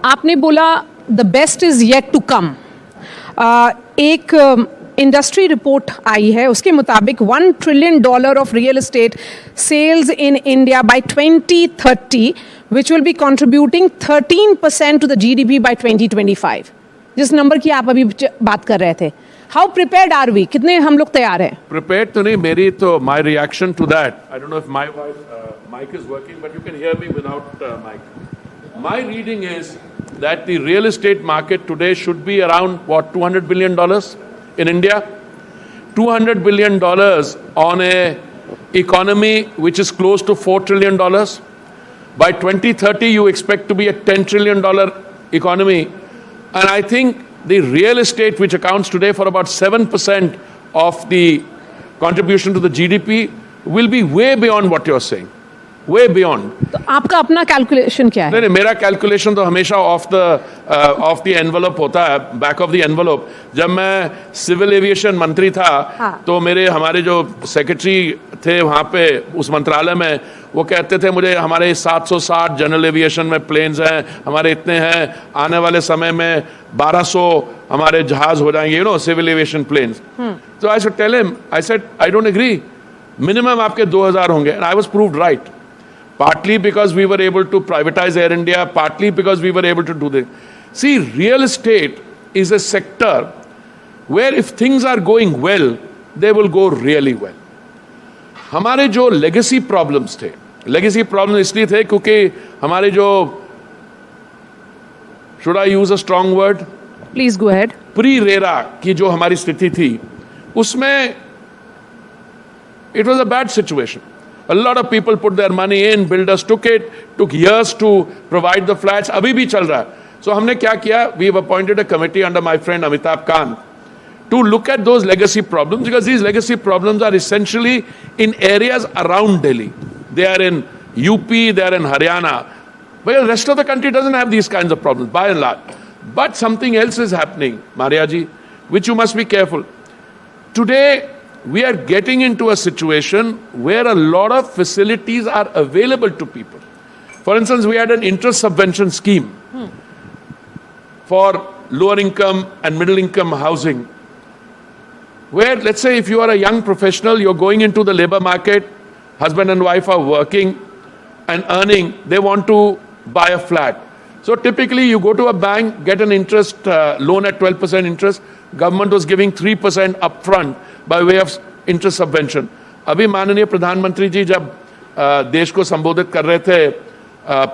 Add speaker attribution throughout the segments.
Speaker 1: आपने बोला the best is yet to come. एक इंडस्ट्री रिपोर्ट आई है, उसके मुताबिक $1 trillion of real estate sales in India by 2030 which will be contributing 13% to the GDP by 2025, जिस नंबर की आप अभी बात कर रहे थे। हाउ प्रिपेयर्ड आर वी, कितने हम लोग तैयार हैं?
Speaker 2: प्रिपेयर्ड तो नहीं, मेरी तो my reaction to that, I don't know if my mic is working, but you can hear me without mic. My reading is that the real estate market today should be around, what, $200 billion in India? $200 billion on a economy which is close to $4 trillion. By 2030, you expect to be a $10 trillion economy. And I think the real estate, which accounts today for about 7% of the contribution to the GDP, will be way beyond what you're saying. Way beyond.
Speaker 1: तो आपका अपना calculation क्या है?
Speaker 2: नहीं, मेरा calculation तो हमेशा of the envelope होता है, बैक ऑफ द एनवलप। जब मैं सिविल एविएशन मंत्री था, तो हमारे जो सेक्रेटरी थे वहाँ पे उस मंत्रालय में, वो कहते थे मुझे हमारे 760 जनरल एविएशन में प्लेन्स हैं, हमारे इतने हैं, आने वाले समय में 1200 हमारे जहाज हो जाएंगे, सिविल एविएशन प्लेन्स। तो I should tell him, I said I don't agree, minimum आपके 2000 होंगे, and I was proved right. Partly because we were able to privatize Air India, partly because we were able to do this. See, real estate is a sector where if things are going well, they will go really well. हमारे जो legacy problems थे, legacy problems इसलिए थे क्योंकि हमारे जो, should I use a strong word?
Speaker 1: Please go ahead.
Speaker 2: Pre-RERA की जो हमारी स्थिति थी, उसमें it was a bad situation. A lot of people put their money in, builders took years to provide the flats, अभी भी चल रहा है. So हमने क्या किया? We've appointed a committee under my friend Amitabh Kant to look at those legacy problems, because these legacy problems are essentially in areas around Delhi. They are in UP, they are in Haryana. But the rest of the country doesn't have these kinds of problems, by and large. But something else is happening, Mariaji, which you must be careful. Today, we are getting into a situation where a lot of facilities are available to people. For instance, we had an interest subvention scheme for lower income and middle income housing, where, let's say, if you are a young professional, you're going into the labor market, husband and wife are working and earning, they want to buy a flat. So typically you go to a bank, get an interest loan at 12% interest. Government was giving 3% upfront by way of interest subvention. अभी माननीय प्रधानमंत्री जी जब देश को संबोधित कर रहे थे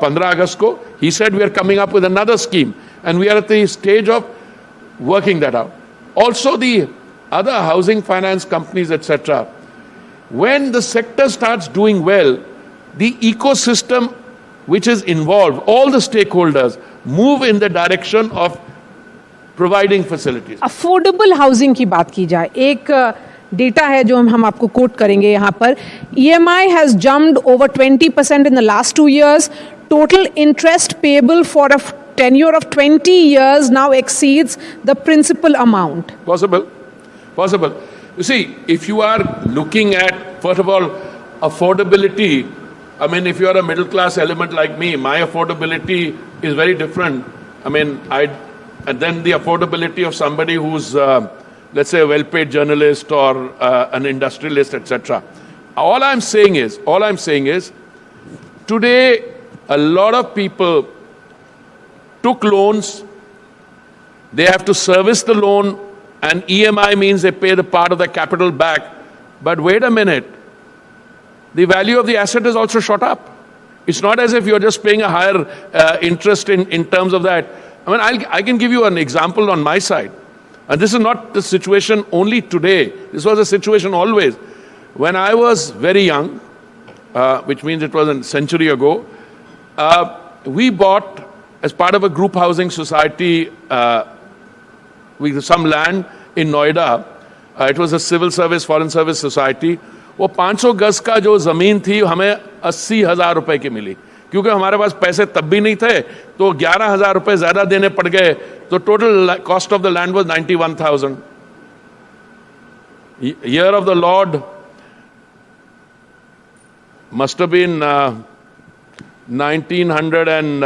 Speaker 2: 15 अगस्त को, he said we are coming up with another scheme and we are at the stage of working that out. Also the other housing finance companies, etc. When the sector starts doing well, the ecosystem which is involved, all the stakeholders move in the direction of providing facilities.
Speaker 1: Affordable housing की बात की जाए, एक data है जो हम आपको coat करेंगे यहाँ पर. EMI has jumped over 20% in the last 2 years. Total interest payable for a tenure of 20 years now exceeds the principal amount.
Speaker 2: Possible. You see, if you are looking at, first of all, affordability, I mean, if you are a middle class element like me, my affordability is very different. I mean, and then the affordability of somebody who's, let's say, a well-paid journalist or an industrialist, etc. All I'm saying is, today, a lot of people took loans, they have to service the loan, and EMI means they pay the part of the capital back. But wait a minute, the value of the asset is also shot up. It's not as if you're just paying a higher interest in terms of that. I mean, I can give you an example on my side. And this is not the situation only today. This was a situation always. When I was very young, which means it was a century ago, we bought, as part of a group housing society, with some land in Noida. It was a civil service, foreign service society. वो 500 गज का जो ज़मीन थी हमें 80,000 रुपए की मिली, क्योंकि हमारे पास पैसे तब भी नहीं थे, तो 11,000 रुपए ज़्यादा देने पड़ गए, तो total cost of the land was 91,000. Year of the Lord must have been 1900 and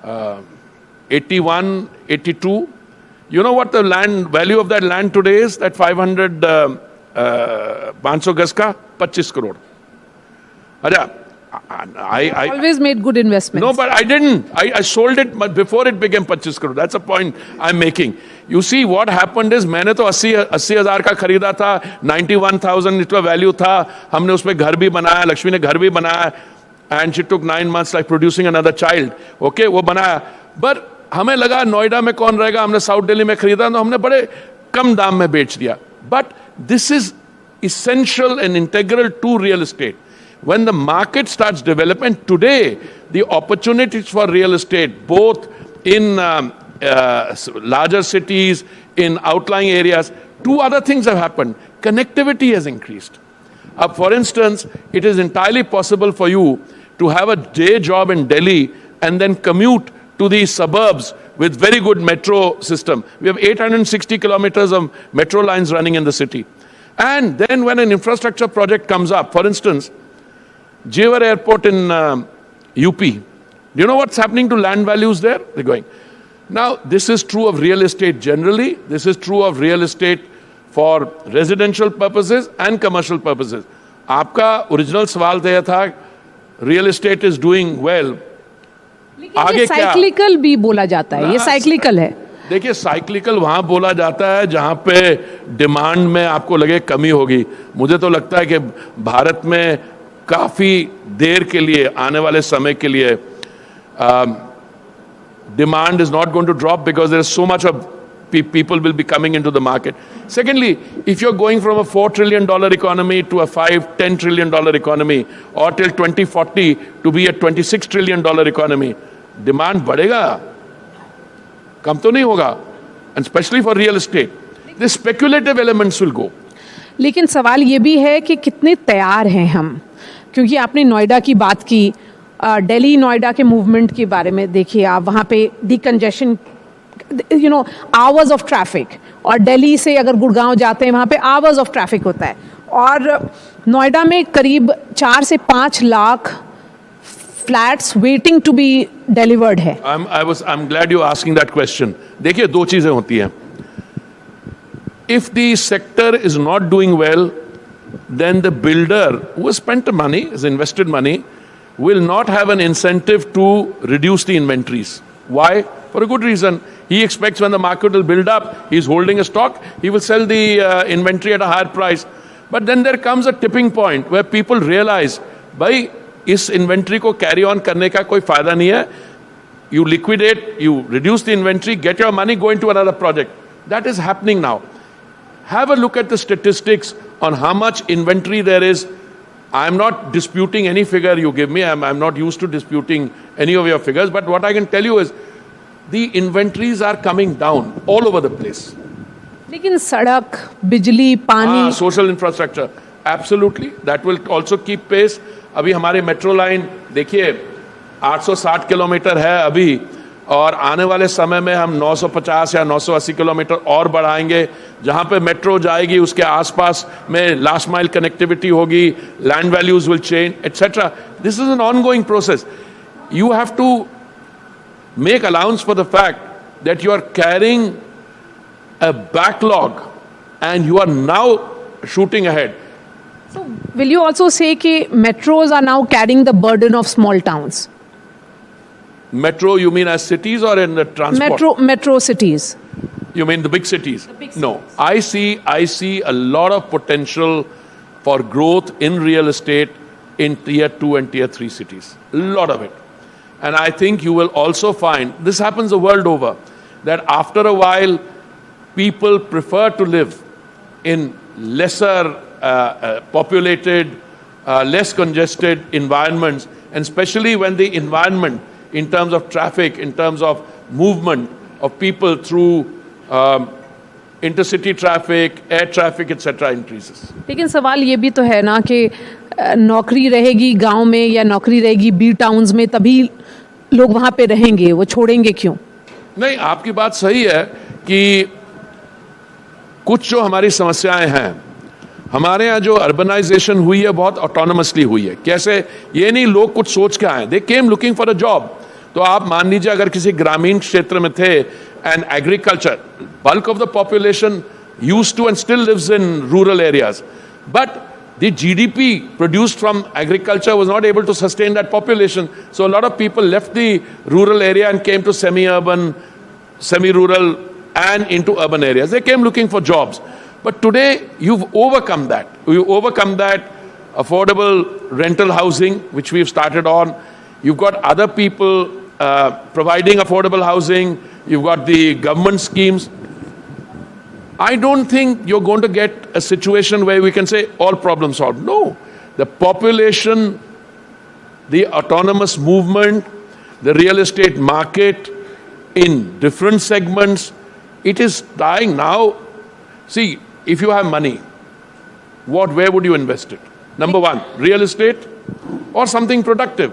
Speaker 2: 81, 82. You know what the land value of that land today is? That 500, 500 गज का 25 करोड़. अच्छा, I
Speaker 1: always made good investments.
Speaker 2: No, but I didn't. I sold it before it became 25 crore. That's a point I'm making. You see, what happened is मैंने तो 80,000 का खरीदा था, 91,000 इसका value था. हमने उसमें घर भी बनाया, लक्ष्मी ने घर भी बनाया, and she took 9 months like producing another child. Okay, वो बनाया. But हमें लगा नोएडा में कौन रहेगा, हमने साउथ दिल्ली में खरीदा तो हमने बड़े कम दाम में बेच दिया. But this is essential and integral to real estate. When the market starts developing, today the opportunities for real estate, both in larger cities, in outlying areas, two other things have happened. Connectivity has increased. For instance, it is entirely possible for you to have a day job in Delhi and then commute to the suburbs with very good metro system. We have 860 kilometers of metro lines running in the city. And then when an infrastructure project comes up, for instance, Jewar Airport in UP. Do you know what's happening to land values there? They're going. Now, this is true of real estate generally. This is true of real estate for residential purposes and commercial purposes. आपका original सवाल तो यह था, real estate is doing well.
Speaker 1: लेकिन ये cyclical भी बोला जाता है, ये साइक्लिकल है.
Speaker 2: देखिए, साइक्लिकल वहां बोला जाता है जहां पे डिमांड में आपको लगे कमी होगी. मुझे तो लगता है कि भारत में काफी देर के लिए, आने वाले समय के लिए, demand is not going to drop because there is so much of people will be coming into the market. Secondly, if you're going from a $4 trillion economy to a $5-10 trillion economy, or till 2040 to be a $26 trillion economy, demand बढ़ेगा, कम तो नहीं होगा, and especially for real estate. The speculative elements will go.
Speaker 1: लेकिन सवाल ये भी है कि कितने तैयार हैं हम, क्योंकि आपने नोएडा की बात की, दिल्ली नोएडा के मूवमेंट के बारे में देखिए आप, वहाँ पे डिकंजेशन, आवर्स ऑफ ट्रैफिक, और दिल्ली से अगर गुड़गांव जाते हैं वहाँ पे आवर्स ऑफ ट्रैफिक होता है, और नोएडा में करीब 4 से 5 lakh flats waiting to be delivered है.
Speaker 2: I'm glad you're asking that question. देखिए, दो चीजें होती हैं. If the sector is not doing well, then the builder who has spent the money, has invested money, will not have an incentive to reduce the inventories. Why? For a good reason. He expects when the market will build up, he's holding a stock, he will sell the inventory at a higher price. But then there comes a tipping point where people realize, bhai, इस inventory को carry on करने का कोई फायदा नहीं है. You liquidate, you reduce the inventory, get your money, go into another project. That is happening now. Have a look at the statistics on how much inventory there is. I'm not disputing any figure you give me. I'm not used to disputing any of your figures. But what I can tell you is the inventories are coming down all over the place.
Speaker 1: लेकिन सड़क, बिजली, पानी,
Speaker 2: social infrastructure, absolutely. That will also keep pace. अभी हमारे metro line देखिए 860 kilometre है अभी, और आने वाले समय में हम 950 या 980 किलोमीटर और बढ़ाएंगे. जहां पे मेट्रो जाएगी उसके आसपास में लास्ट माइल कनेक्टिविटी होगी, land values will change, etcetera. This is an ongoing process. You have to make allowance for the fact that you are carrying a backlog and you are now shooting ahead.
Speaker 1: So, will you also say that metros are now carrying the burden of small towns?
Speaker 2: Metro, you mean as cities or in the transport?
Speaker 1: Metro cities.
Speaker 2: You mean the big cities?
Speaker 1: The big
Speaker 2: No,
Speaker 1: cities.
Speaker 2: I see a lot of potential for growth in real estate in tier 2 and tier 3 cities. A lot of it. And I think you will also find, this happens the world over, that after a while, people prefer to live in lesser populated, less congested environments, and especially when the environment, in terms of traffic, in terms of movement of people through intercity traffic, air traffic, etc. increases.
Speaker 1: लेकिन सवाल ये भी तो है ना कि नौकरी रहेगी गांव में या नौकरी रहेगी बी टाउन्स में, तभी लोग वहां पे रहेंगे, वो छोड़ेंगे क्यों?
Speaker 2: नहीं, आपकी बात सही है कि कुछ जो हमारी समस्याएं हैं, हमारे यहाँ जो अर्बनाइजेशन हुई है बहुत ऑटोनमसली हुई है. कैसे? ये नहीं लोग कुछ सोच के आए, दे केम लुकिंग फॉर अ जॉब. तो आप मान लीजिए अगर किसी ग्रामीण क्षेत्र में थे and agriculture, bulk of the population used to and still lives in rural areas, but the GDP produced from agriculture was not able to sustain that population. So a lot of people left the rural area and came to semi-urban, semi-rural and into urban areas. They came looking for jobs. But today you've overcome that. You've overcome that affordable rental housing, which we've started on. You've got other people providing affordable housing. You've got the government schemes. I don't think you're going to get a situation where we can say all problems solved. No. The population, the autonomous movement, the real estate market in different segments, it is dying now. See, if you have money, where would you invest it? Number one, real estate or something productive.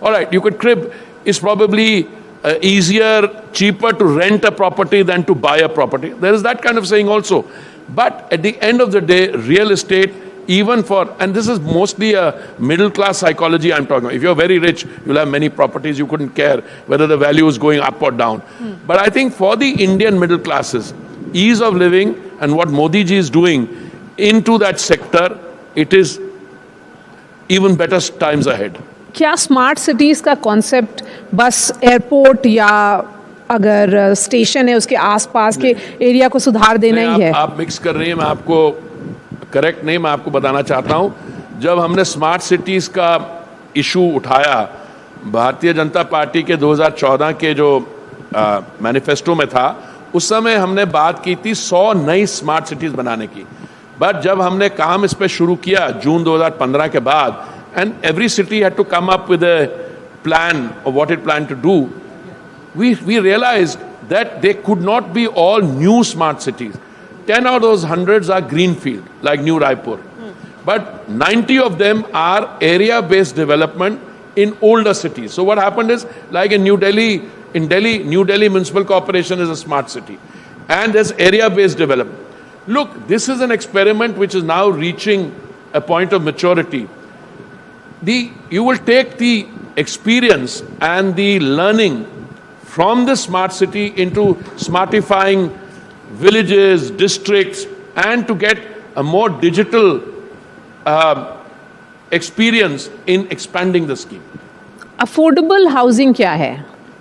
Speaker 2: All right, you could crib. It's probably easier, cheaper to rent a property than to buy a property. There is that kind of saying also. But at the end of the day, real estate, even for, and this is mostly a middle class psychology I'm talking about. If you're very rich, you'll have many properties, you couldn't care whether the value is going up or down. But I think for the Indian middle classes, ease of living and what Modi ji is doing into that sector, it is even better times ahead.
Speaker 1: क्या smart cities का concept बस airport या अगर station है उसके आसपास के area को सुधार देना ही है?
Speaker 2: आप मिक्स कर रही हैं, मैं आपको करेक्ट नहीं, मैं आपको बताना चाहता हूं, जब हमने स्मार्ट सिटीज़ का इशू उठाया भारतीय जनता पार्टी के 2014 के जो मैनिफेस्टो में था, उस समय हमने बात की थी 100 नई स्मार्ट सिटीज़ बनाने की. बट जब हमने काम इस पर शुरू किया जून 2015 के बाद, and every city had to come up with a plan of what it planned to do, we realized that they could not be all new smart cities. 10 out of those hundreds are greenfield, like New Raipur. But 90 of them are area-based development in older cities. So what happened is, like in New Delhi, New Delhi Municipal Corporation is a smart city. And there's area-based development. Look, this is an experiment which is now reaching a point of maturity. You will take the experience and the learning from the smart city into smartifying villages, districts, and to get a more digital experience in expanding the scheme.
Speaker 1: Affordable housing क्या है?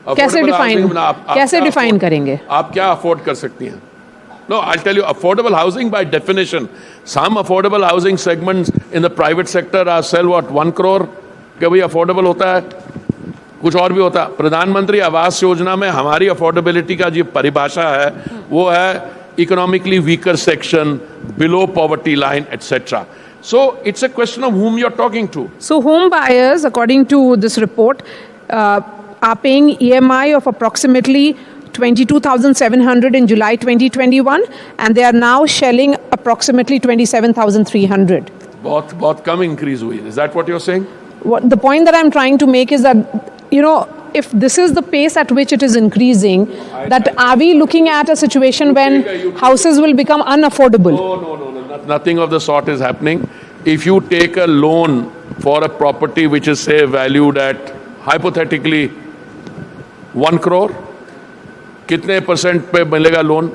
Speaker 1: कैसे define करेंगे?
Speaker 2: आप क्या afford कर सकती हैं? No, I'll tell you, affordable housing by definition, some affordable housing segments in the private sector are sell what, 1 crore? क्या भाई affordable होता है? कुछ और भी होता है. प्रधानमंत्री आवास योजना में हमारी affordability का जो परिभाषा है, वो है economically weaker section, below poverty line, etc. So it's a question of whom you're talking to.
Speaker 1: So home buyers, according to this report, are paying EMI of approximately 22,700 in July 2021, and they are now shelling approximately 27,300.
Speaker 2: बहुत कम increase हुई. Is that what you're saying?
Speaker 1: The point that I'm trying to make is that, you know, if this is the pace at which it is increasing, that are we looking at a situation when houses will become unaffordable?
Speaker 2: No. Nothing of the sort is happening. If you take a loan for a property which is, say, valued at, hypothetically, 1 crore, कितने percent पे मिलेगा loan?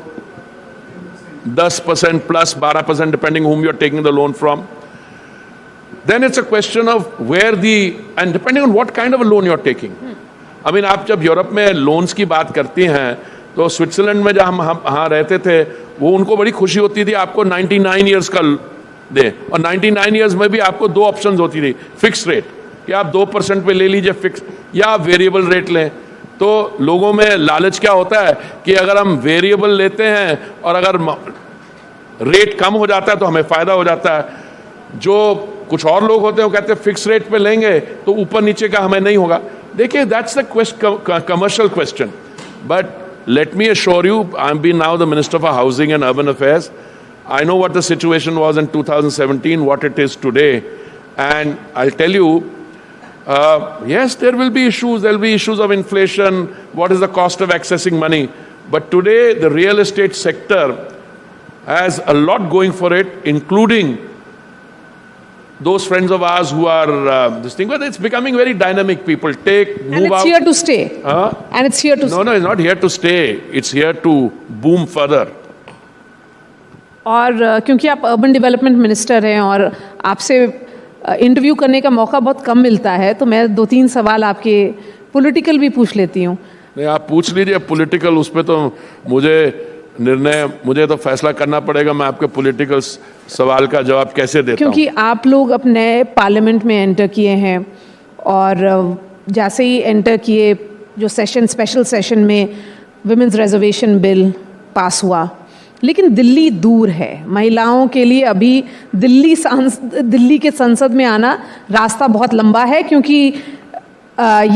Speaker 2: 10% plus 12%, depending whom you're taking the loan from. Then it's a question of and depending on what kind of a loan you're taking. I mean, आप जब Europe में loans की बात करती हैं, तो स्विट्जरलैंड में जब हम वहाँ रहते थे, वो उनको बड़ी खुशी होती थी आपको 99 ईयर्स का दे, और 99 ईयर्स में भी आपको 2 ऑप्शंस होती थी. फिक्स रेट कि आप 2% पे ले लीजिए फिक्स, या आप वेरिएबल रेट लें. तो लोगों में लालच क्या होता है कि अगर हम वेरिएबल लेते हैं और अगर रेट कम हो जाता है तो हमें फायदा हो जाता है. जो कुछ और लोग होते हैं वो कहते हैं फिक्स रेट पे लेंगे तो ऊपर नीचे का हमें नहीं होगा. देखिए, that's the commercial question. But let me assure you, I am been now the minister for housing and urban affairs. I know what the situation was in 2017, what it is today, and I'll tell you, yes, there will be issues. There will be issues of inflation. What is the cost of accessing money? But today, the real estate sector has a lot going for it, including those friends of ours who are this thing, but it's becoming very dynamic. People take,
Speaker 1: And
Speaker 2: move
Speaker 1: it's
Speaker 2: out.
Speaker 1: here to stay.
Speaker 2: Huh?
Speaker 1: And it's here to
Speaker 2: No, no, it's not here to stay. It's here to boom further.
Speaker 1: और क्योंकि आप urban development minister हैं और आपसे interview करने का मौका बहुत कम मिलता है, तो मैं 2-3 सवाल आपके पॉलिटिकल भी पूछ लेती हूँ.
Speaker 2: नहीं, आप पूछ लीजिए पॉलिटिकल. उस पर तो मुझे तो फैसला करना पड़ेगा. मैं आपके पॉलिटिकल सवाल का जवाब कैसे देता हूँ.
Speaker 1: क्योंकि आप लोग अपने पार्लियामेंट में एंटर किए हैं और जैसे ही एंटर किए, जो स्पेशल सेशन में विमेंस रिजर्वेशन बिल पास हुआ, लेकिन दिल्ली दूर है. महिलाओं के लिए अभी दिल्ली के संसद में आना रास्ता बहुत लंबा है, क्योंकि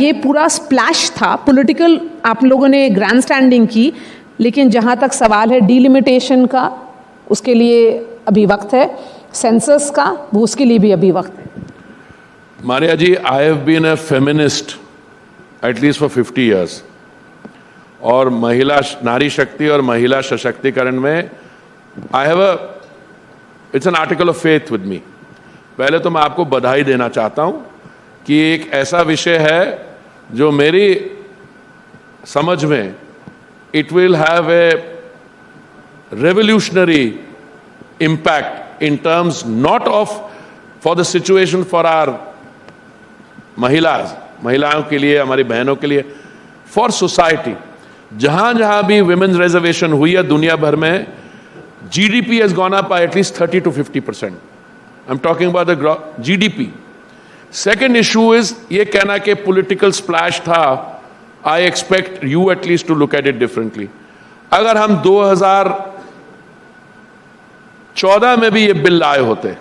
Speaker 1: ये पूरा स्प्लैश था पॉलिटिकल. आप लोगों ने ग्रैंड स्टैंडिंग की, लेकिन जहाँ तक सवाल है डिलिमिटेशन का, उसके लिए अभी वक्त है. सेंसस का, वो उसके लिए भी अभी वक्त है.
Speaker 2: Maria ji, I have been a feminist at least for 50 years. और महिला नारी शक्ति और महिला सशक्तिकरण में it's an article of faith with me. पहले तो मैं आपको बधाई देना चाहता हूं कि एक ऐसा विषय है जो मेरी समझ में it will have a revolutionary impact in terms not of for the situation for our महिलाओं के लिए, हमारी बहनों के लिए, फॉर सोसाइटी. जहां जहां भी विमेन्स रिजर्वेशन हुई है दुनिया भर में, GDP has gone up by at least 30 to 50%. I am talking about the GDP. Second issue is ये कहना कि पॉलिटिकल स्प्लैश था. I expect you at least to look at it differently. अगर हम 2014 में भी ये बिल लाए होते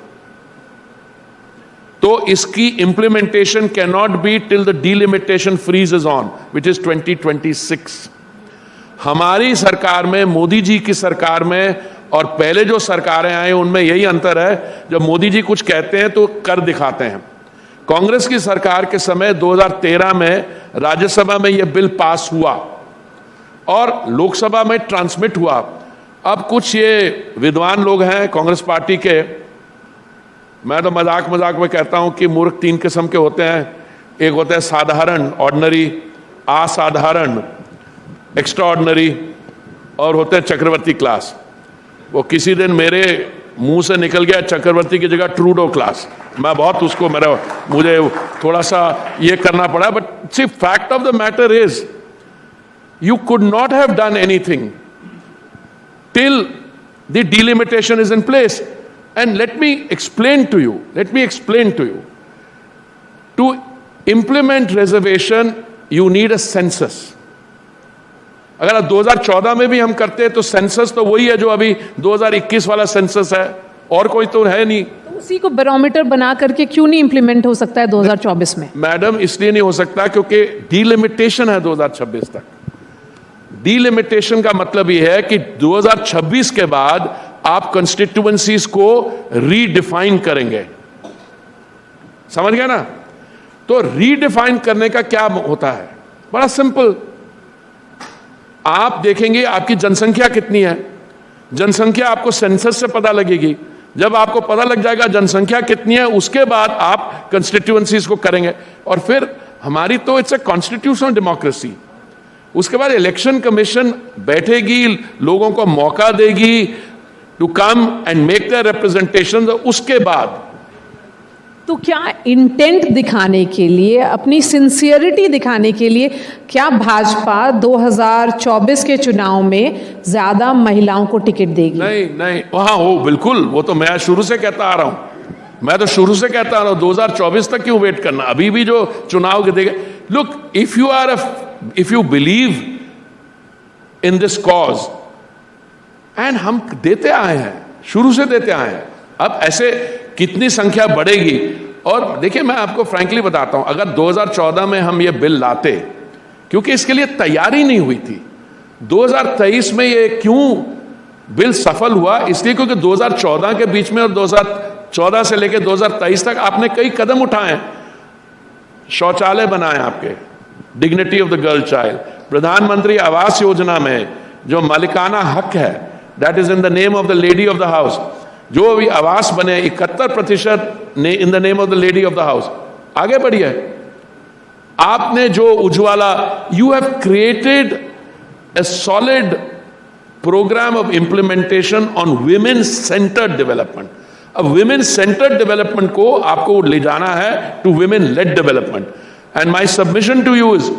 Speaker 2: तो इसकी implementation can not be till the delimitation freeze is on, which is 2026. हमारी सरकार में, मोदी जी की सरकार में और पहले जो सरकारें आई उनमें यही अंतर है, जब मोदी जी कुछ कहते हैं तो कर दिखाते हैं. कांग्रेस की सरकार के समय 2013 में राज्यसभा में यह बिल पास हुआ और लोकसभा में ट्रांसमिट हुआ. अब कुछ ये विद्वान लोग हैं कांग्रेस पार्टी के, मैं तो मजाक में कहता हूं कि मूर्ख 3 किस्म के होते हैं. एक होता है साधारण, ऑर्डिनरी, असाधारण, एक्स्ट्रा ऑर्डिनरी, और होते हैं चक्रवर्ती क्लास. वो किसी दिन मेरे मुंह से निकल गया चक्रवर्ती की जगह ट्रूडो क्लास. मैं बहुत उसको मुझे थोड़ा सा ये करना पड़ा. But the fact of the matter is you could not have done anything till the delimitation is in place. And let me explain to you, to implement reservation, you need a census. अगर 2014 में भी हम करते तो census तो वही है जो अभी 2021 वाला सेंसस है, और कोई तो है नहीं.
Speaker 1: तो उसी को बैरोमीटर बना करके क्यों नहीं इंप्लीमेंट हो सकता है 2024 में?
Speaker 2: मैडम, इसलिए नहीं हो सकता क्योंकि डिलिमिटेशन है 2026 तक. डिलिमिटेशन का मतलब यह है कि 2026 के बाद आप कंस्टिट्यूएंसीज को रीडिफाइन करेंगे. समझ गया ना? तो रीडिफाइन करने का क्या होता है? बड़ा सिंपल. आप देखेंगे आपकी जनसंख्या कितनी है. जनसंख्या आपको सेंसस से पता लगेगी. जब आपको पता लग जाएगा जनसंख्या कितनी है, उसके बाद आप कंस्टिट्यूएंसीज को करेंगे. और फिर हमारी तो इट्स ए कॉन्स्टिट्यूशनल डेमोक्रेसी. उसके बाद इलेक्शन कमीशन बैठेगी, लोगों को मौका देगी to come and make the representation. उसके बाद
Speaker 1: तो क्या इंटेंट दिखाने के लिए, अपनी सिंसियरिटी दिखाने के लिए, क्या भाजपा 2024 के चुनाव में ज्यादा महिलाओं को टिकट देगी?
Speaker 2: नहीं, वहां हो, बिल्कुल. वो तो मैं शुरू से कहता आ रहा हूं. 2024 तक क्यों वेट करना? अभी भी जो चुनाव के देगा. Look, if you believe in this cause, and हम देते आए हैं, शुरू से देते आए हैं. अब ऐसे कितनी संख्या बढ़ेगी. और देखिए, मैं आपको फ्रैंकली बताता हूं, अगर 2014 में हम ये बिल लाते, क्योंकि इसके लिए तैयारी नहीं हुई थी. 2023 में ये क्यों बिल सफल हुआ? इसलिए क्योंकि 2014 के बीच में और 2014 से लेकर 2023 तक आपने कई कदम उठाए. शौचालय बनाए आपके, dignity of the girl child. Pradhan Mantri Awas Yojana में जो मालिकाना हक है, that is in the name of the lady of the house, जो अभी आवास बने 71% ने in the name of the lady of the house, आगे बढ़ी है। आपने जो Ujjwala, you have created a solid programme of implementation on women centred development. अब विमेन सेंटर्ड डेवलपमेंट को आपको ले जाना है to women led development. And my submission to you is,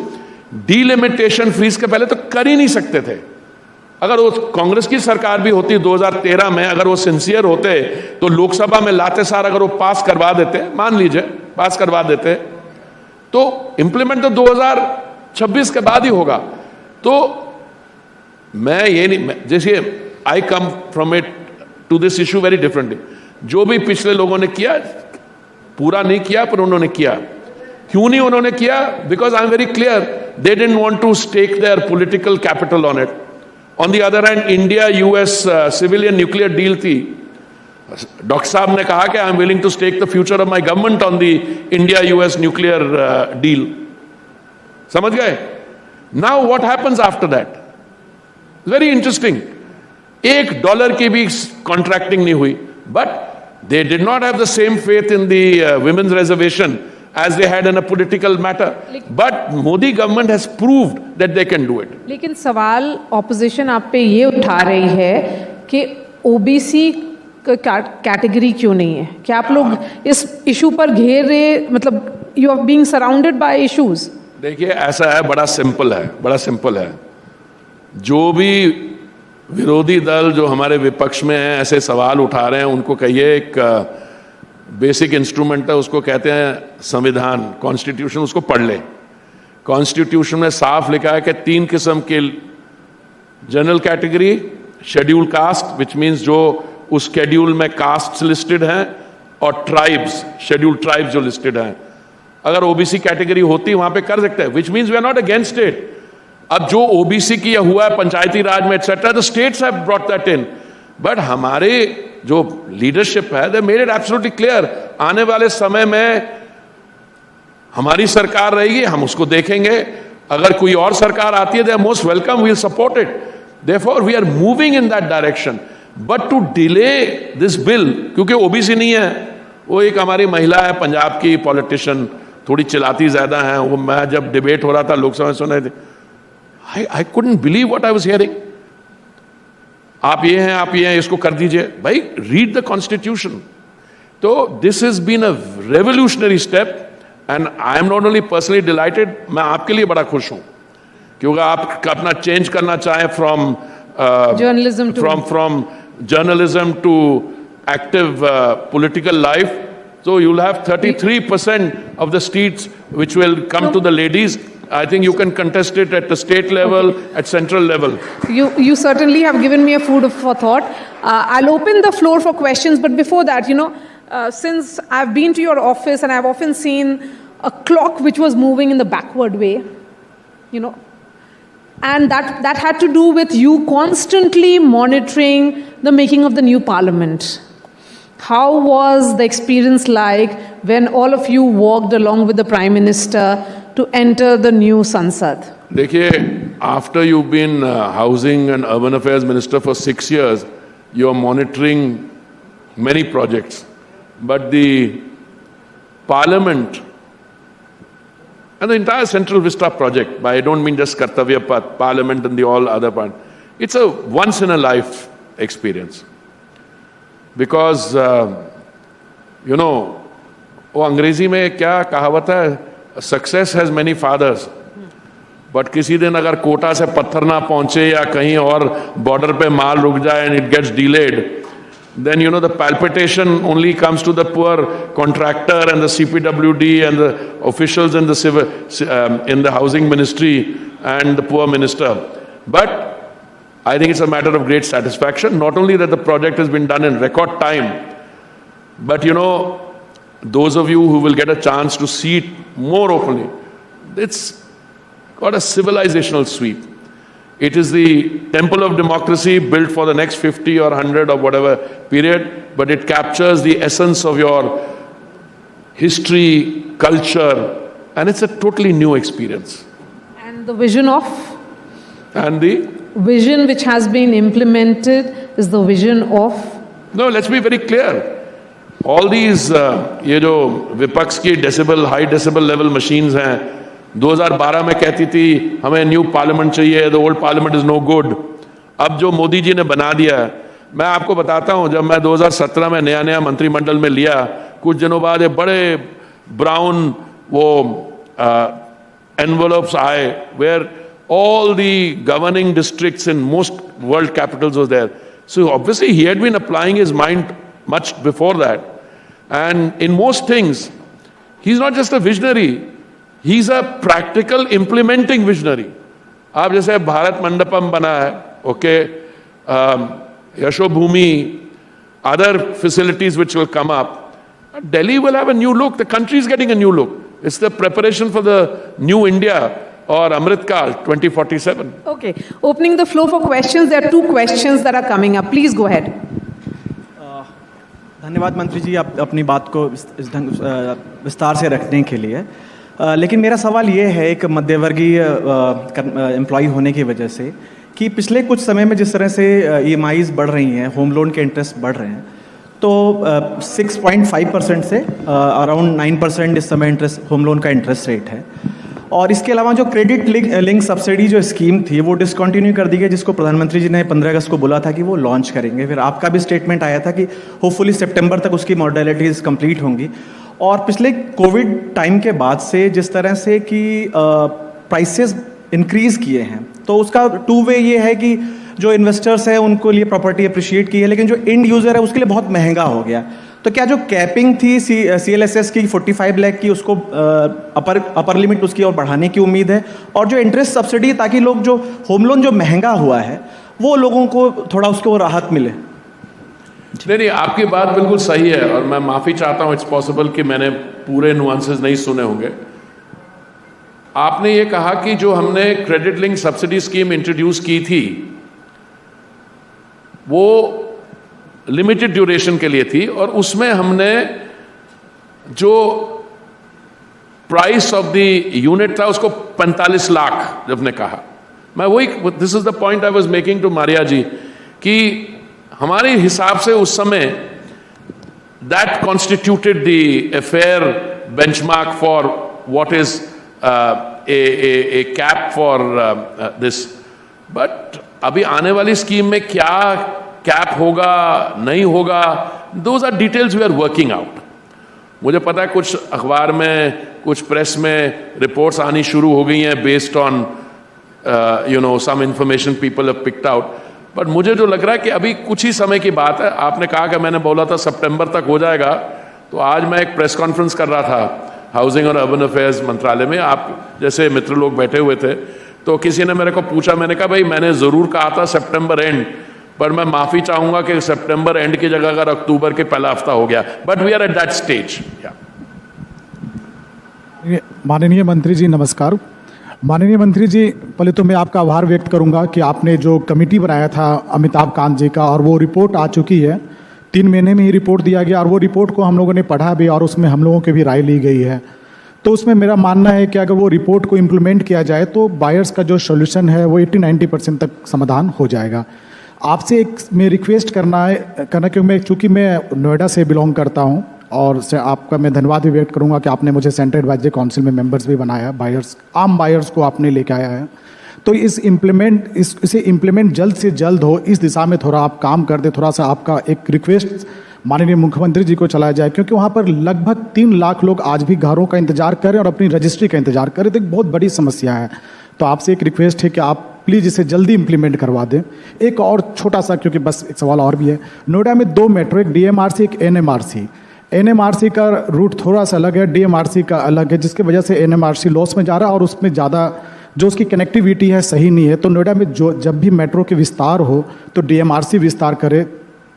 Speaker 2: delimitation freeze के पहले तो कर ही नहीं सकते थे। अगर वो कांग्रेस की सरकार भी होती 2013 में, अगर वो सिंसियर होते तो लोकसभा में लाते सार अगर वो पास करवा देते, मान लीजिए पास करवा देते, तो इंप्लीमेंट तो 2026 के बाद ही होगा। तो मैं ये नहीं, जैसे I come from it to this issue very differently. जो भी पिछले लोगों ने किया, पूरा नहीं किया पर उन्होंने किया। क्यों नहीं उन्होंने किया? Because I am very clear, they didn't want to stake their political capital on it. On the other hand, India US civilian nuclear deal थी। डॉक्टर साहब ने कहा कि I am willing to stake the future of my government on the India US nuclear deal. समझ गए? Now what happens after that? Very interesting. $1 की भी contracting नहीं हुई, but they did not have the same faith in the women's reservation as they had in a political matter. But Modi government has proved that they can do it.
Speaker 1: लेकिन सवाल opposition आप पे ये उठा रही है कि ओबीसी कैटेगरी क्यों नहीं है? क्या आप लोग इस इशू पर घेर रहे, मतलब you are being surrounded by issues?
Speaker 2: देखिए ऐसा है, बड़ा सिंपल है, बड़ा सिंपल है। जो भी विरोधी दल जो हमारे विपक्ष में है ऐसे सवाल उठा रहे हैं, उनको कहिए एक बेसिक इंस्ट्रूमेंट है, उसको कहते हैं संविधान, कॉन्स्टिट्यूशन, उसको पढ़ ले। कॉन्स्टिट्यूशन में साफ लिखा है कि 3 किस्म के, general category, schedule caste which means जो उस शेड्यूल में कास्ट लिस्टेड हैं, और ट्राइब्स, शेड्यूल ट्राइब्स जो लिस्टेड हैं। अगर ओबीसी कैटेगरी होती वहां पे कर सकते हैं, which means we are not against it. अब जो ओबीसी की हुआ है पंचायती राज में etcetera, the states have brought that in, but हमारे जो लीडरशिप है they made it absolutely clear, आने वाले समय में हमारी सरकार रहेगी, हम उसको देखेंगे। अगर कोई और सरकार आती है, they are most welcome, we will support it. Therefore we are moving in that direction. But to delay this bill, क्योंकि ओबीसी नहीं है, वो एक हमारी महिला है पंजाब की पॉलिटिशियन, थोड़ी चिल्लाती ज्यादा है, वो मैं जब डिबेट हो रहा था लोकसभा में सुन रहे थे, I couldn't believe what I was hearing. आप ये हैं, आप ये हैं, इसको कर दीजिए। भाई रीड द कॉन्स्टिट्यूशन। तो this has been a revolutionary step and I am not only personally delighted, मैं आपके लिए बड़ा खुश हूं, क्योंकि आप अपना चेंज करना चाहें from journalism to active political life, so you'll have 33% of the seats which will come to the ladies. I think you can contest it at the state level, at central level.
Speaker 1: You certainly have given me a food for thought. I'll open the floor for questions, but before that, since I've been to your office and I've often seen a clock which was moving in the backward way, and that had to do with you constantly monitoring the making of the new parliament. How was the experience like when all of you walked along with the Prime Minister to enter the new Sansad?
Speaker 2: देखिए, after you've been Housing and Urban Affairs Minister for 6 years, you are monitoring many projects. But the Parliament and the entire Central Vista project, I don't mean just Kartavya Path, Parliament and the all other part, it's a once-in-a-life experience. Because वो अंग्रेजी में क्या कहावत है, success has many fathers, but किसी दिन अगर कोटा से पत्थर ना पहुंचे या कहीं और बॉर्डर पे माल रुक जाए and it gets delayed, then the palpitation only comes to the poor contractor and the CPWD and the officials in the civil, in the housing ministry and the poor minister. But I think it's a matter of great satisfaction, not only that the project has been done in record time, but those of you who will get a chance to see it more openly, it's got a civilizational sweep. It is the temple of democracy built for the next 50 or 100 or whatever period, but it captures the essence of your history, culture, and it's a totally new experience.
Speaker 1: And the vision of?
Speaker 2: And the
Speaker 1: vision which has been implemented is the vision of?
Speaker 2: No, let's be very clear, all these ये जो विपक्ष की decibel, high decibel level machines हैं, 2012 में कहती थी हमें new parliament चाहिए, the old parliament is no good. अब जो मोदी जी ने बना दिया है, मैं आपको बताता हूं, जब मैं 2017 में नया मंत्रिमंडल में लिया, कुछ दिनों बाद ये बड़े ब्राउन वो envelopes आए, where all the governing districts in most world capitals was there. So obviously he had been applying his mind much before that. And in most things, he's not just a visionary, he's a practical implementing visionary. आप जैसे भारत मंडपम बना है, okay, Yashobhoomi, other facilities which will come up, Delhi will have a new look, the country is getting a new look. It's the preparation for the new India or Amrit Kal 2047.
Speaker 1: Okay, opening the floor for questions. There are 2 questions that are coming up. Please go ahead.
Speaker 3: धन्यवाद मंत्री जी, आप अपनी बात को इस ढंग विस्तार से रखने के लिए। लेकिन मेरा सवाल ये है, एक मध्यवर्गीय एम्प्लॉय होने की वजह से, कि पिछले कुछ समय में जिस तरह से EMIs बढ़ रही हैं, होम लोन के इंटरेस्ट बढ़ रहे हैं, तो 6.5% से अराउंड 9% इस समय इंटरेस्ट, होम लोन का इंटरेस्ट रेट है। और इसके अलावा जो क्रेडिट लिंक सब्सिडी जो स्कीम थी वो डिसकंटिन्यू कर दी गई, जिसको प्रधानमंत्री जी ने 15 अगस्त को बोला था कि वो लॉन्च करेंगे। फिर आपका भी स्टेटमेंट आया था कि होपफुली सितंबर तक उसकी मॉडलिटीज़ कंप्लीट होंगी। और पिछले कोविड टाइम के बाद से जिस तरह से कि प्राइसेस इंक्रीज़ किए हैं, तो उसका 2 वे ये है कि जो इन्वेस्टर्स हैं उनको लिए प्रॉपर्टी अप्रिशिएट की है, लेकिन जो एंड यूज़र है उसके लिए बहुत महंगा हो गया। तो क्या जो कैपिंग थी CLSS की 45 लाख की, उसको अपर लिमिट उसकी और बढ़ाने की उम्मीद है? और जो इंटरेस्ट सब्सिडी, ताकि लोग जो होम लोन जो महंगा हुआ है वो लोगों को थोड़ा उसको राहत मिले।
Speaker 2: नहीं, आपकी बात बिल्कुल सही है, और मैं माफ़ी चाहता हूँ, इट्स पॉसिबल कि मैंने पूरे नुआंसेस नहीं सुने होंगे। आपने ये कहा कि जो हमने credit link subsidy scheme introduce की थी वो लिमिटेड ड्यूरेशन के लिए थी, और उसमें हमने जो प्राइस ऑफ द यूनिट था उसको 45 लाख जब ने कहा। मैं वही, this is the point I was making to Maria ji, कि हमारे हिसाब से उस समय that constituted the fair benchmark for what is a cap for this. But अभी आने वाली स्कीम में क्या कैप होगा, नहीं होगा, those are details we are working out. मुझे पता है कुछ अखबार में, कुछ प्रेस में रिपोर्ट्स आनी शुरू हो गई हैं based on some information people have picked out, but मुझे जो लग रहा है कि अभी कुछ ही समय की बात है। आपने कहा कि मैंने बोला था सितंबर तक हो जाएगा, तो आज मैं एक प्रेस कॉन्फ्रेंस कर रहा था हाउसिंग और अर्बन अफेयर्स मंत्रालय में, आप जैसे मित्र लोग बैठे हुए थे, तो किसी ने मेरे को पूछा, मैंने कहा भाई मैंने ज़रूर कहा था सितंबर एंड, पर मैं माफ़ी चाहूँगा कि सितंबर एंड की जगह अगर अक्टूबर के पहला हफ्ता हो गया, but we are at that stage.
Speaker 4: माननीय मंत्री जी नमस्कार। माननीय मंत्री जी, पहले तो मैं आपका आभार व्यक्त करूंगा कि आपने जो कमेटी बनाया था अमिताभ कांत जी का, और वो रिपोर्ट आ चुकी है, 3 महीने में ही रिपोर्ट दिया गया, और वो रिपोर्ट को हम लोगों ने पढ़ा भी, और उसमें हम लोगों की भी राय ली गई है। तो उसमें मेरा मानना है कि अगर वो रिपोर्ट को इम्प्लीमेंट किया जाए तो बायर्स का जो सोल्यूशन है वो 80-90% तक समाधान हो जाएगा। आपसे एक मैं रिक्वेस्ट करना क्योंकि चूँकि मैं नोएडा से बिलोंग करता हूँ, और आपका मैं धन्यवाद भी व्यक्त करूँगा कि आपने मुझे सेंट्रल एडवाइजरी काउंसिल में मेंबर्स भी बनाया, बायर्स, आम बायर्स को आपने लेके आया है। तो इसे इम्प्लीमेंट जल्द से जल्द हो, इस दिशा में थोड़ा आप काम कर दे। थोड़ा सा आपका एक रिक्वेस्ट माननीय मुख्यमंत्री जी को चलाया जाए, क्योंकि वहाँ पर लगभग 3 लाख लोग आज भी घरों का इंतजार करें और अपनी रजिस्ट्री का इंतजार करें, तो एक बहुत बड़ी समस्या है। तो आपसे एक रिक्वेस्ट है कि आप प्लीज़ इसे जल्दी इंप्लीमेंट करवा दें। एक और छोटा सा, क्योंकि बस एक सवाल और भी है, नोएडा में 2 मेट्रो, एक DMRC एक NMRC। NMRC का रूट थोड़ा सा अलग है, DMRC का अलग है, जिसकी वजह से NMRC लॉस में जा रहा है, और उसमें ज़्यादा जो उसकी कनेक्टिविटी है सही नहीं है। तो नोएडा में जब भी मेट्रो के विस्तार हो तो DMRC विस्तार करे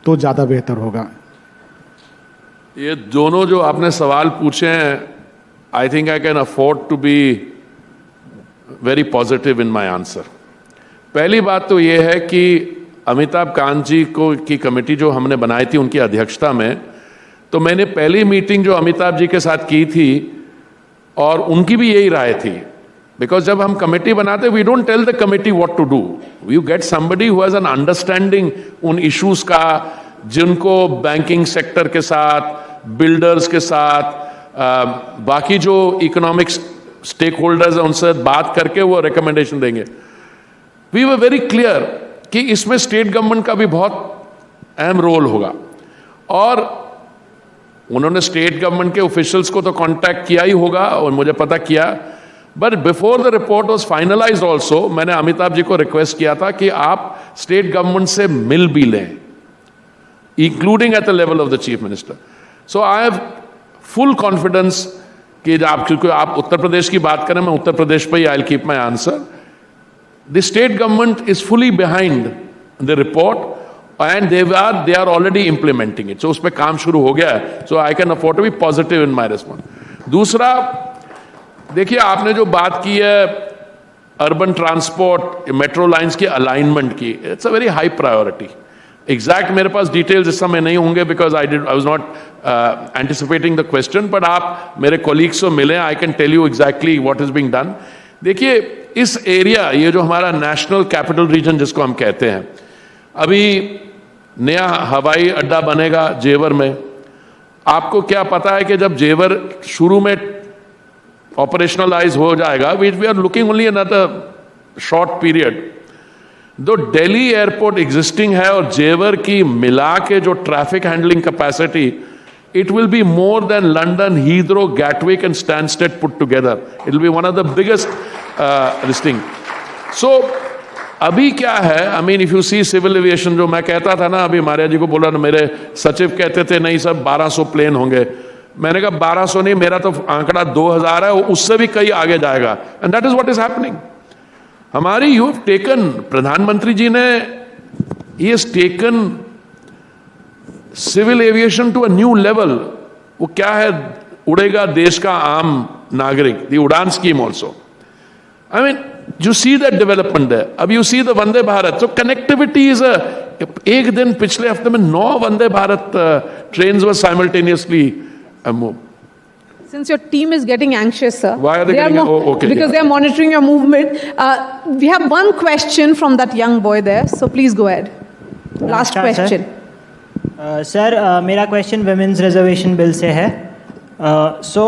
Speaker 4: तो ज़्यादा बेहतर होगा।
Speaker 2: ये दोनों जो आपने सवाल पूछे हैं, I think I can afford to be very positive in my answer. पहली बात तो ये है कि अमिताभ कांत जी की कमेटी जो हमने बनाई थी उनकी अध्यक्षता में, तो मैंने पहली मीटिंग जो अमिताभ जी के साथ की थी, और उनकी भी यही राय थी, बिकॉज जब हम कमेटी बनाते we don't tell the committee what to do, you get somebody who has an understanding उन इश्यूज का, जिनको बैंकिंग सेक्टर के साथ, बिल्डर्स के साथ, बाकी जो इकोनॉमिक स्टेक होल्डर्स हैं उनसे बात करके वो रिकमेंडेशन देंगे। वी वर वेरी क्लियर कि इसमें स्टेट गवर्नमेंट का भी बहुत अहम रोल होगा, और उन्होंने स्टेट गवर्नमेंट के ऑफिशियल्स को तो कांटेक्ट किया ही होगा, और मुझे पता किया। But before the report was finalised also, मैंने अमिताभ जी को रिक्वेस्ट किया था कि आप स्टेट गवर्नमेंट से मिल भी लें, including at the level of the chief minister. So I have full confidence कि क्योंकि आप उत्तर प्रदेश की बात करें, मैं उत्तर प्रदेश पर ही I will keep my answer. The state government is fully behind the report and they are already implementing it. So उस पे काम शुरू हो गया है. So I can afford to be positive in my response. दूसरा, देखिए आपने जो बात की है अर्बन ट्रांसपोर्ट, मेट्रो लाइंस की अलाइनमेंट की, it's a very high priority. Exact मेरे पास डिटेल्स इस समय नहीं होंगे because I was not anticipating the question, but आप मेरे कोलीग्स से मिलें, I can tell you exactly what is being done. देखिए इस एरिया, ये जो हमारा नेशनल कैपिटल रीजन जिसको हम कहते हैं, अभी नया हवाई अड्डा बनेगा जेवर में. आपको क्या पता है कि जब जेवर शुरू में ऑपरेशनलाइज हो जाएगा, we are looking only another short period. दो दिल्ली एयरपोर्ट एग्जिस्टिंग है और जेवर की मिला के जो traffic handling capacity, it will be more than London, Heathrow, Gatwick and Stansted put together. It will be one of the biggest this thing. So अभी क्या है, I mean if you see civil aviation, जो मैं कहता था ना, अभी मारिया जी को बोला ना, मेरे सचिव कहते थे नहीं सब 1200 प्लेन होंगे. मैंने कहा 1200 नहीं, मेरा तो आंकड़ा 2000 है, उससे भी कई आगे जाएगा. And that is what is happening. हमारी यू हैव टेकन, प्रधानमंत्री जी ने ही has taken civil aviation to a new level. वो क्या है, उड़ेगा देश का आम नागरिक, the Udan scheme also. I mean you see that development है. अब you see the Vande Bharat, so connectivity is एक दिन पिछले हफ्ते में 9 Vande Bharat trains were simultaneously move.
Speaker 1: Since your team is getting anxious, sir.
Speaker 2: Why are they getting? Okay.
Speaker 1: Because they are monitoring your movement. We have one question from that young boy there. So please go ahead. Last question.
Speaker 5: Sir मेरा question women's reservation bill से है. So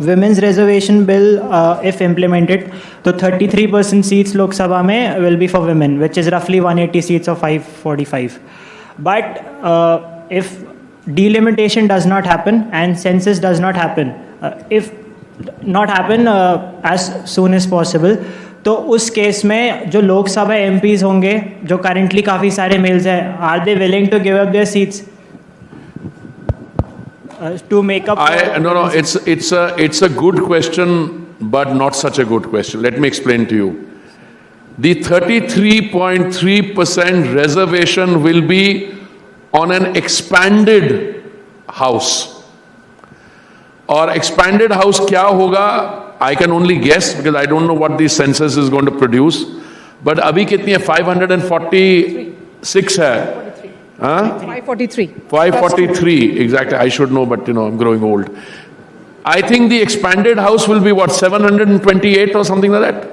Speaker 5: women's reservation bill if implemented तो 33% seats Lok Sabha में will be for women, which is रफली 180 seats of 545. But if delimitation does not happen and census does not happen, if not happen as soon as possible, तो उस case में जो Lok Sabha MPs होंगे जो currently काफ़ी सारे मेल्स हैं, are they willing to give up their seats to make up?
Speaker 2: No, it's a good question, but not such a good question. Let me explain to you. The 33.3% reservation will be on an expanded house. और expanded house क्या होगा, I can only guess because I don't know what the census is going to produce. But अभी कितनी है, 546 है, हाँ? 543 exactly. I should know, but I'm growing old. I think the expanded house will be what, 728 or something like that.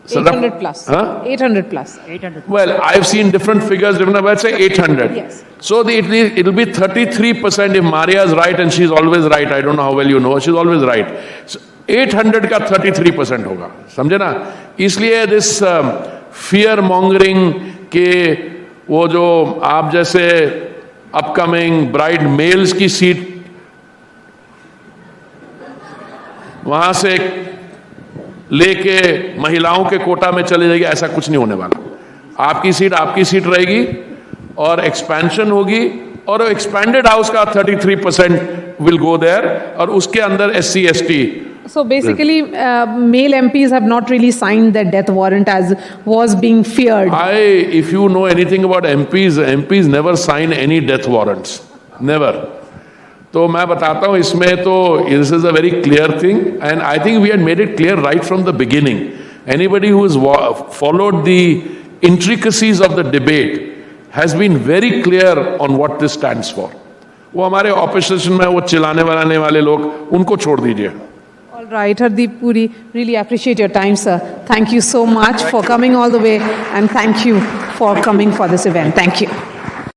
Speaker 1: 800 plus.
Speaker 2: Huh?
Speaker 1: 800 plus.
Speaker 5: 800.
Speaker 2: Well, I've seen different figures, let's say 800.
Speaker 1: Yes.
Speaker 2: So it'll be 33% if Maria is right, and she's always right. I don't know how well you know, she's always right. So 800 का 33% होगा, समझे ना? इसलिए this fear mongering के वो जो आप जैसे upcoming bride males की सीट वहां से लेके महिलाओं के कोटा में चले जाएगी, ऐसा कुछ नहीं होने वाला. आपकी सीट रहेगी और एक्सपेंशन होगी, और एक्सपेंडेड हाउस का 33% विल गो देयर, और उसके अंदर SC ST.
Speaker 1: So basically, male MPs have not really signed their death warrant as was being feared.
Speaker 2: If you know anything about MPs never sign any death warrants, never. तो मैं बताता हूं, इसमें तो this is a very clear thing, and I think we had made it clear right from the beginning. Anybody who has followed the intricacies of the debate has been very clear on what this stands for. वो हमारे opposition में वो चिल्लाने वाले लोग, उनको छोड़ दीजिए.
Speaker 1: All right, Hardeep Puri, really appreciate your time, sir. Thank you so much for coming all the way, and thank you for coming for this event. Thank you.